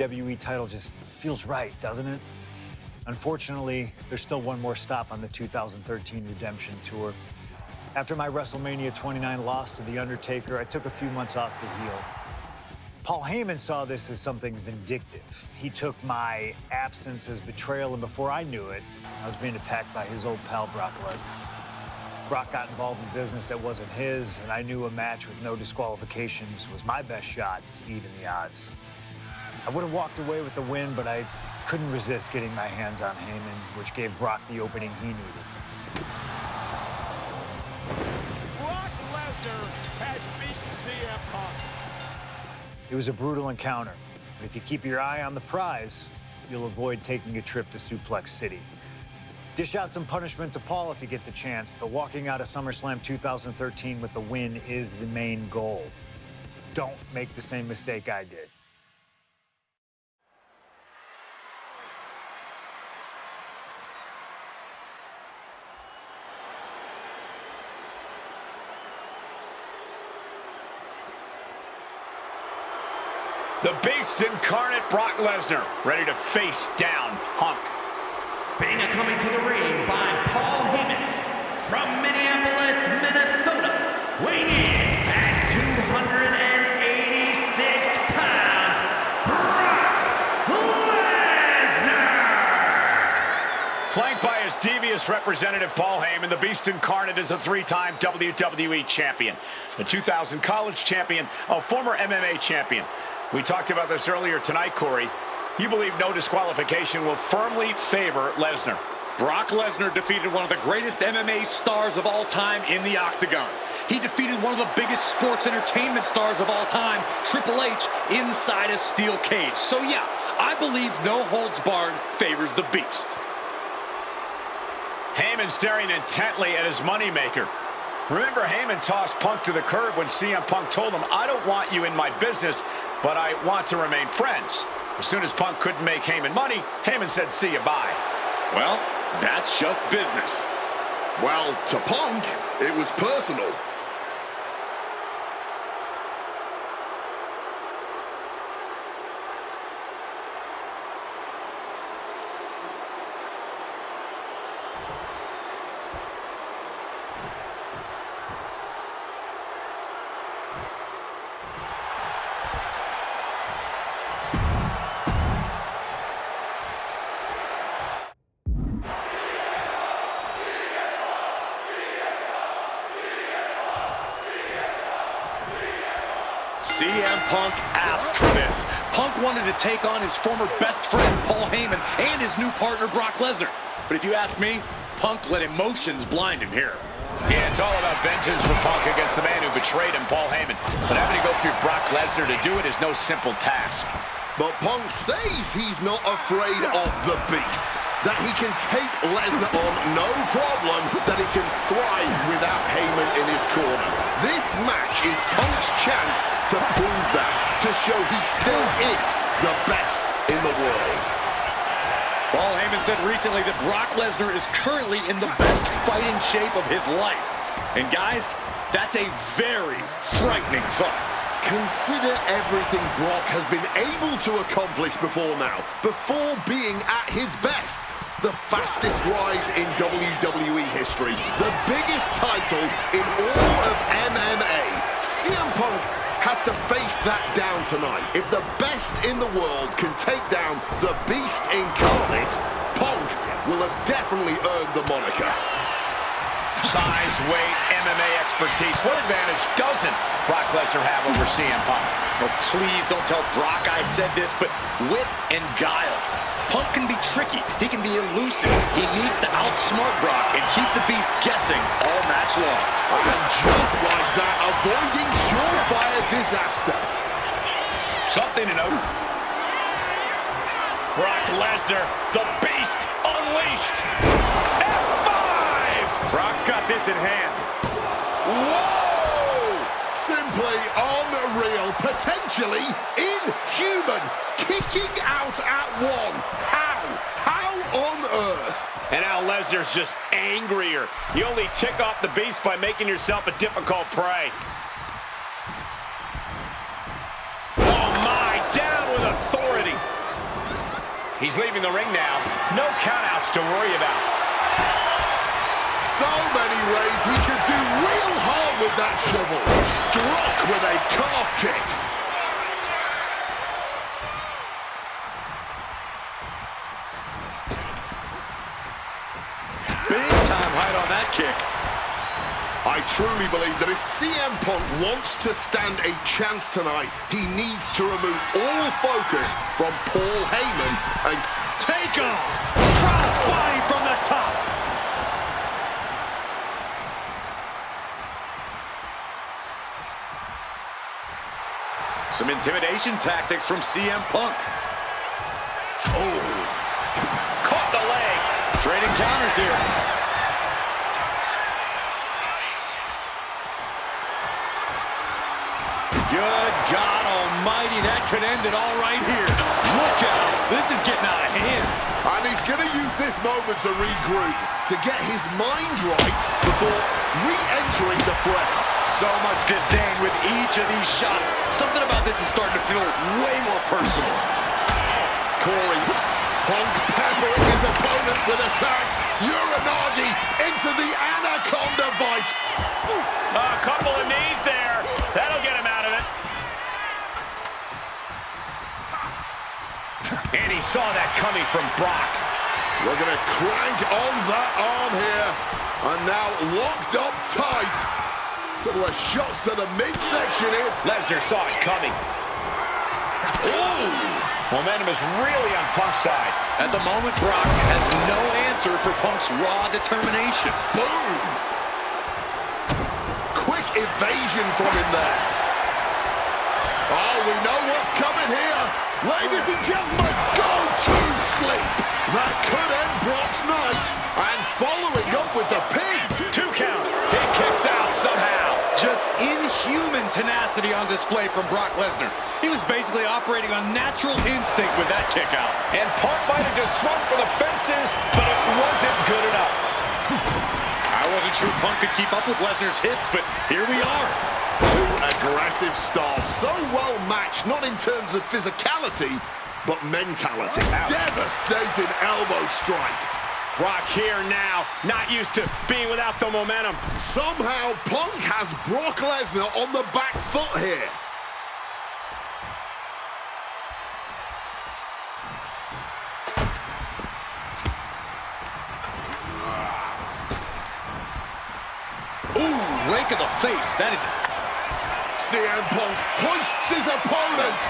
WWE title just feels right, doesn't it? Unfortunately, there's still one more stop on the 2013 Redemption Tour. After my WrestleMania 29 loss to The Undertaker, I took a few months off the heel. Paul Heyman saw this as something vindictive. He took my absence as betrayal, and before I knew it, I was being attacked by his old pal, Brock Lesnar. Brock got involved in business that wasn't his, and I knew a match with no disqualifications was my best shot to even the odds. I would have walked away with the win, but I couldn't resist getting my hands on Heyman, which gave Brock the opening he needed. Brock Lesnar has beaten CM Punk. It was a brutal encounter, but if you keep your eye on the prize, you'll avoid taking a trip to Suplex City. Dish out some punishment to Paul if you get the chance, but walking out of SummerSlam 2013 with the win is the main goal. Don't make the same mistake I did. The Beast incarnate Brock Lesnar, ready to face down Punk. Being accompanied to the ring by Paul Heyman from Minneapolis, Minnesota, weighing in at 286 pounds, Brock Lesnar! Flanked by his devious representative Paul Heyman, the Beast incarnate is a three-time WWE champion, a 2000 college champion, a former MMA champion. We talked about this earlier tonight, Corey. You believe no disqualification will firmly favor Lesnar. Brock Lesnar defeated one of the greatest MMA stars of all time in the octagon. He defeated one of the biggest sports entertainment stars of all time, Triple H, inside a steel cage. So yeah, I believe no holds barred favors the Beast. Heyman staring intently at his moneymaker. Remember, Heyman tossed Punk to the curb when CM Punk told him, "I don't want you in my business, but I want to remain friends." As soon as Punk couldn't make Heyman money, Heyman said, "See you, bye." Well, that's just business. Well, to Punk, it was personal. CM Punk asked for this. Punk wanted to take on his former best friend, Paul Heyman, and his new partner, Brock Lesnar. But if you ask me, Punk let emotions blind him here. Yeah, it's all about vengeance for Punk against the man who betrayed him, Paul Heyman. But having to go through Brock Lesnar to do it is no simple task. But Punk says he's not afraid of the Beast, that he can take Lesnar on no problem, that he can thrive without Heyman in his corner. This match is Punk's chance to prove that, to show he still is the best in the world. Paul Heyman said recently that Brock Lesnar is currently in the best fighting shape of his life. And guys, that's a very frightening thought. Consider everything Brock has been able to accomplish before now, before being at his best. The fastest rise in WWE history, the biggest title in all of MMA. CM Punk has to face that down tonight. If the best in the world can take down the Beast incarnate, Punk will have definitely earned the moniker. Size, weight, MMA expertise. What advantage doesn't Brock Lesnar have over CM Punk? Oh, please don't tell Brock I said this, but wit and guile. Punk can be tricky. He can be elusive. He needs to outsmart Brock and keep the Beast guessing all match long. And just like that, avoiding surefire disaster. Something to note. Brock Lesnar, the Beast unleashed. F5! Brock's got this in hand. Whoa! Simply unreal, potentially inhuman. Kicking out at one. How on earth? And now Lesnar's just angrier. You only tick off the Beast by making yourself a difficult prey. Oh my, down with authority. He's leaving the ring now. No countouts to worry about. So many ways he could do real harm with that shovel. Struck with a calf kick. Big time height on that kick. I truly believe that if CM Punk wants to stand a chance tonight, he needs to remove all focus from Paul Heyman and take off. Crossbody from the top. Some intimidation tactics from CM Punk. Oh. Caught the leg. Trading counters here. Good God almighty, that could end it all right here. Look out, this is getting out of hand. And he's going to use this moment to regroup, to get his mind right before re-entering the fray. So much disdain with each of these shots. Something about this is starting to feel way more personal. Corey, Punk peppering his opponent with attacks. Uranagi into the Anaconda Vice. A couple of knees there. That'll get him out of it. And he saw that coming from Brock. We're going to crank on that arm here. And now locked up tight. Couple of shots to the midsection here. Lesnar saw it coming. Ooh. Momentum is really on Punk's side. At the moment, Brock has no answer for Punk's raw determination. Boom. Quick evasion from him there. Oh, we know what's coming here. Ladies and gentlemen, go to sleep. That could end Brock's night. And following up with the pin. 2 count. He kicks out somehow. Just inhuman tenacity on display from Brock Lesnar. He was basically operating on natural instinct with that kick out. And Punk might have just swung for the fences, but it wasn't good enough. I wasn't sure Punk could keep up with Lesnar's hits, but here we are. Two aggressive stars, so well matched, not in terms of physicality, but mentality. Devastating elbow strike. Brock here now, not used to being without the momentum. Somehow, Punk has Brock Lesnar on the back foot here. Ooh, rake of the face. That is... CM Punk hoists his opponent.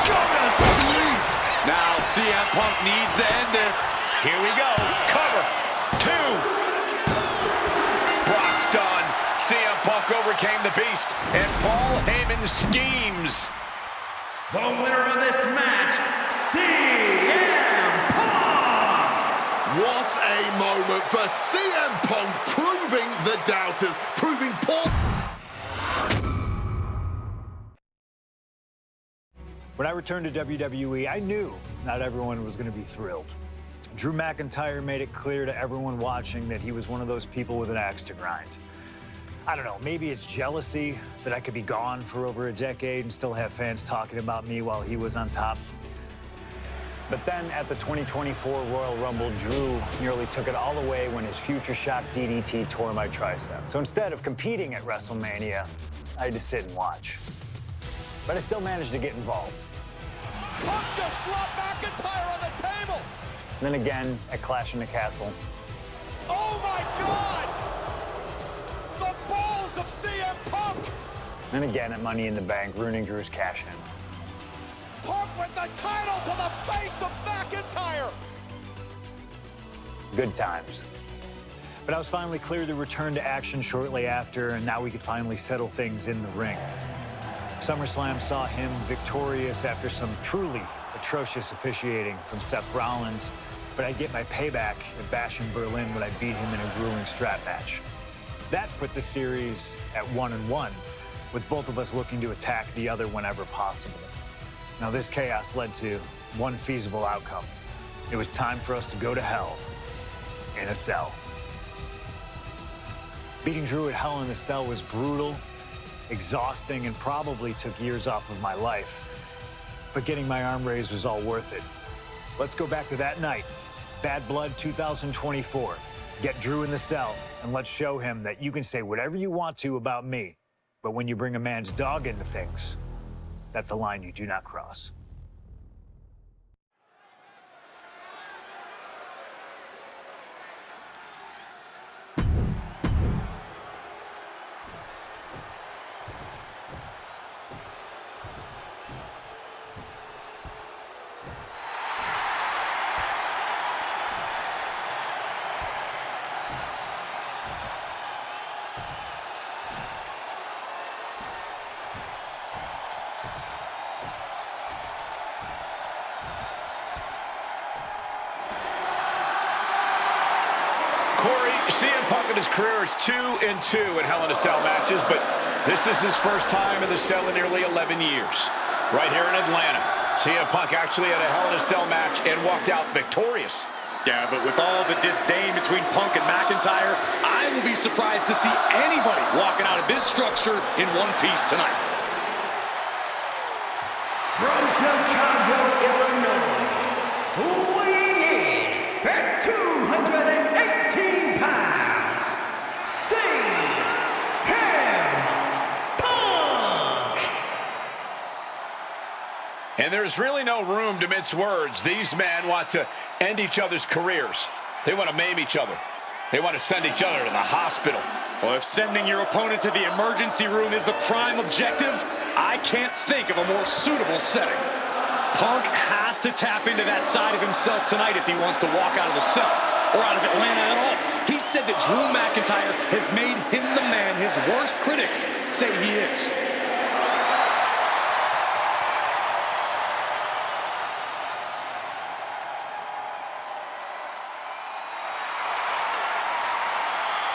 Go to sleep. Now CM Punk needs to end this. Here we go. Cover. 2. Brock's done. CM Punk overcame the beast, and Paul Heyman schemes. The winner of this match, CM Punk! What a moment for CM Punk, proving the doubters, proving Paul... When I returned to WWE, I knew not everyone was going to be thrilled. Drew McIntyre made it clear to everyone watching that he was one of those people with an axe to grind. I don't know, maybe it's jealousy that I could be gone for over a decade and still have fans talking about me while he was on top. But then at the 2024 Royal Rumble, Drew nearly took it all away when his future shock DDT tore my tricep. So instead of competing at WrestleMania, I had to sit and watch. But I still managed to get involved. Punk just dropped McIntyre on the table. Then again at Clash in the Castle. Oh my God! The balls of CM Punk! Then again at Money in the Bank, ruining Drew's cash-in. Punk with the title to the face of McIntyre! Good times. But I was finally cleared to return to action shortly after, and now we could finally settle things in the ring. SummerSlam saw him victorious after some truly atrocious officiating from Seth Rollins, but I'd get my payback at Bash in Berlin when I beat him in a grueling strap match. That put the series at 1-1, with both of us looking to attack the other whenever possible. Now this chaos led to one feasible outcome. It was time for us to go to hell in a cell. Beating Drew at Hell in a Cell was brutal, exhausting, and probably took years off of my life. But getting my arm raised was all worth it. Let's go back to that night. Bad Blood 2024. Get Drew in the cell, and let's show him that you can say whatever you want to about me, but when you bring a man's dog into things, that's a line you do not cross. CM Punk in his career is 2-2 in Hell in a Cell matches, but this is his first time in the cell in nearly 11 years. Right here in Atlanta, CM Punk actually had a Hell in a Cell match and walked out victorious. Yeah, but with all the disdain between Punk and McIntyre, I will be surprised to see anybody walking out of this structure in one piece tonight. From Chicago, Illinois, weighing in at 218 pounds, CM Punk! And there's really no room to mince words. These men want to end each other's careers. They want to maim each other. They want to send each other to the hospital. Well, if sending your opponent to the emergency room is the prime objective, I can't think of a more suitable setting. Punk has to tap into that side of himself tonight if he wants to walk out of the cell, or out of Atlanta at all. He said that Drew McIntyre has made him the man his worst critics say he is.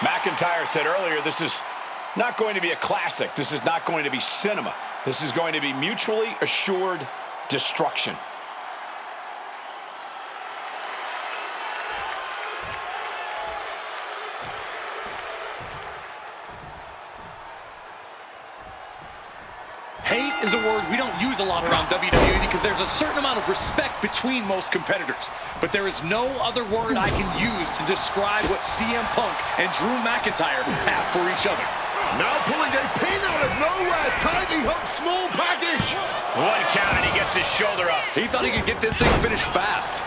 McIntyre said earlier, this is not going to be a classic. This is not going to be cinema. This is going to be mutually assured destruction. Hate is a word we don't use a lot around WWE because there's a certain amount of respect between most competitors. But there is no other word I can use to describe what CM Punk and Drew McIntyre have for each other. Now pulling a pin out of nowhere. Tightly hooked small package. One count and he gets his shoulder up. He thought he could get this thing finished fast.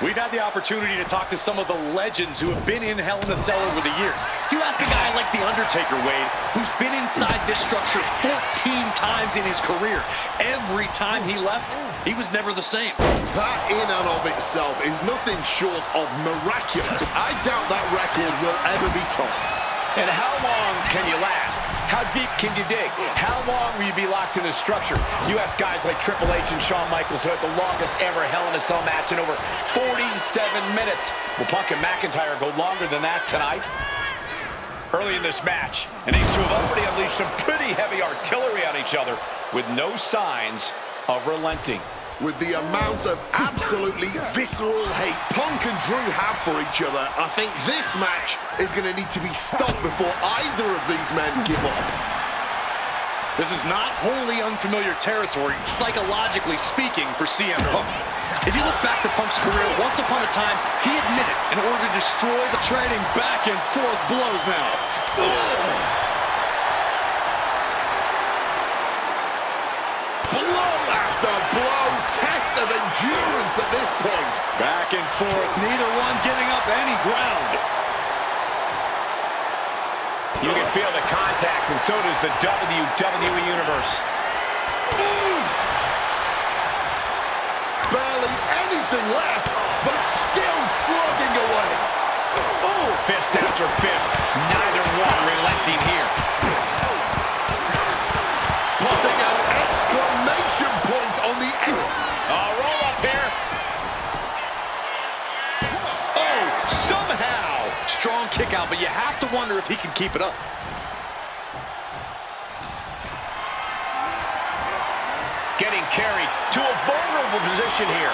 We've had the opportunity to talk to some of the legends who have been in Hell in a Cell over the years. You ask a guy like The Undertaker, Wade, who's been inside this structure 14 times in his career. Every time he left, he was never the same. That in and of itself is nothing short of miraculous. I doubt that record will ever be topped. And how long can you last? How deep can you dig? How long will you be locked in this structure? You ask guys like Triple H and Shawn Michaels who had the longest ever Hell in a Cell match in over 47 minutes. Will Punk and McIntyre go longer than that tonight? Early in this match, and these two have already unleashed some pretty heavy artillery on each other with no signs of relenting. With the amount of absolutely visceral hate Punk and Drew have for each other, I think this match is going to need to be stopped before either of these men give up. This is not wholly unfamiliar territory, psychologically speaking, for CM Punk. If you look back to Punk's career, once upon a time, he admitted in order to destroy the trading back and forth blows now. Blow after blow. Test of endurance at this point. Back and forth, neither one giving up any ground. You can feel the contact, and so does the WWE Universe. Oof. Barely anything left, but still slugging away. Oh. Fist after fist, neither one relenting here. Putting an exclamation point on the end. Roll up here. Oh, somehow. Strong kick out, but you have to wonder if he can keep it up. Getting carried to a vulnerable position here.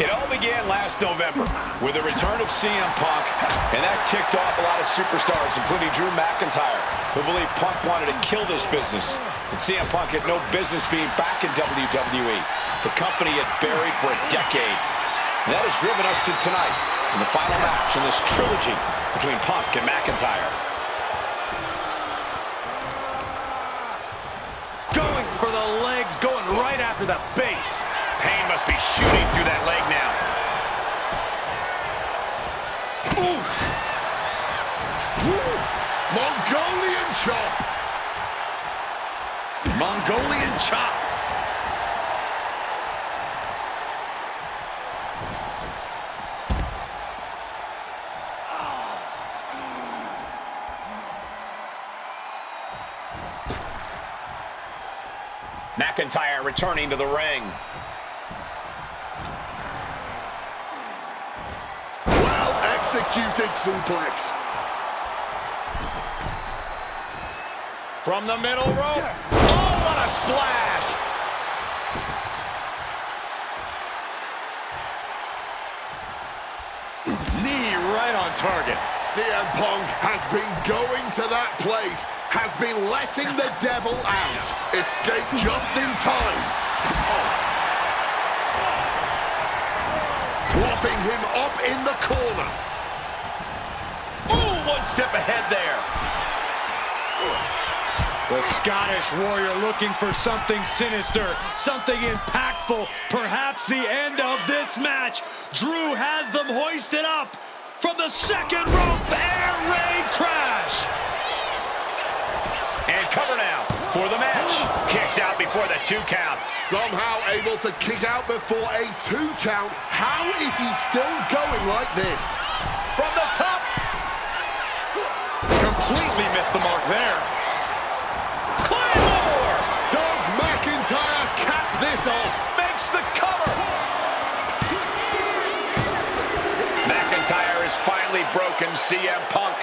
It all began last November with the return of CM Punk, and that ticked off a lot of superstars, including Drew McIntyre, who who believe Punk wanted to kill this business. And CM Punk had no business being back in WWE. The company had buried for a decade. And that has driven us to tonight in the final match in this trilogy between Punk and McIntyre. Going for the legs, going right after the base. Pain must be shooting through that leg now. Oof! Oof! Mongolian chop! Mongolian chop. McIntyre returning to the ring. Well executed suplex. From the middle rope. Oh, what a splash! Knee right on target. CM Punk has been going to that place, has been letting the devil out. Escape just in time. Plopping him up in the corner. Ooh, one step ahead there. The Scottish Warrior looking for something sinister, something impactful, perhaps the end of this match. Drew has them hoisted up from the second rope, air raid crash. And cover now for the match. Kicks out before the 2 count. Somehow able to kick out before a 2 count. How is he still going like this? From the top. Completely missed the mark there. Does McIntyre cap this off? Makes the cover. McIntyre has finally broken CM Punk.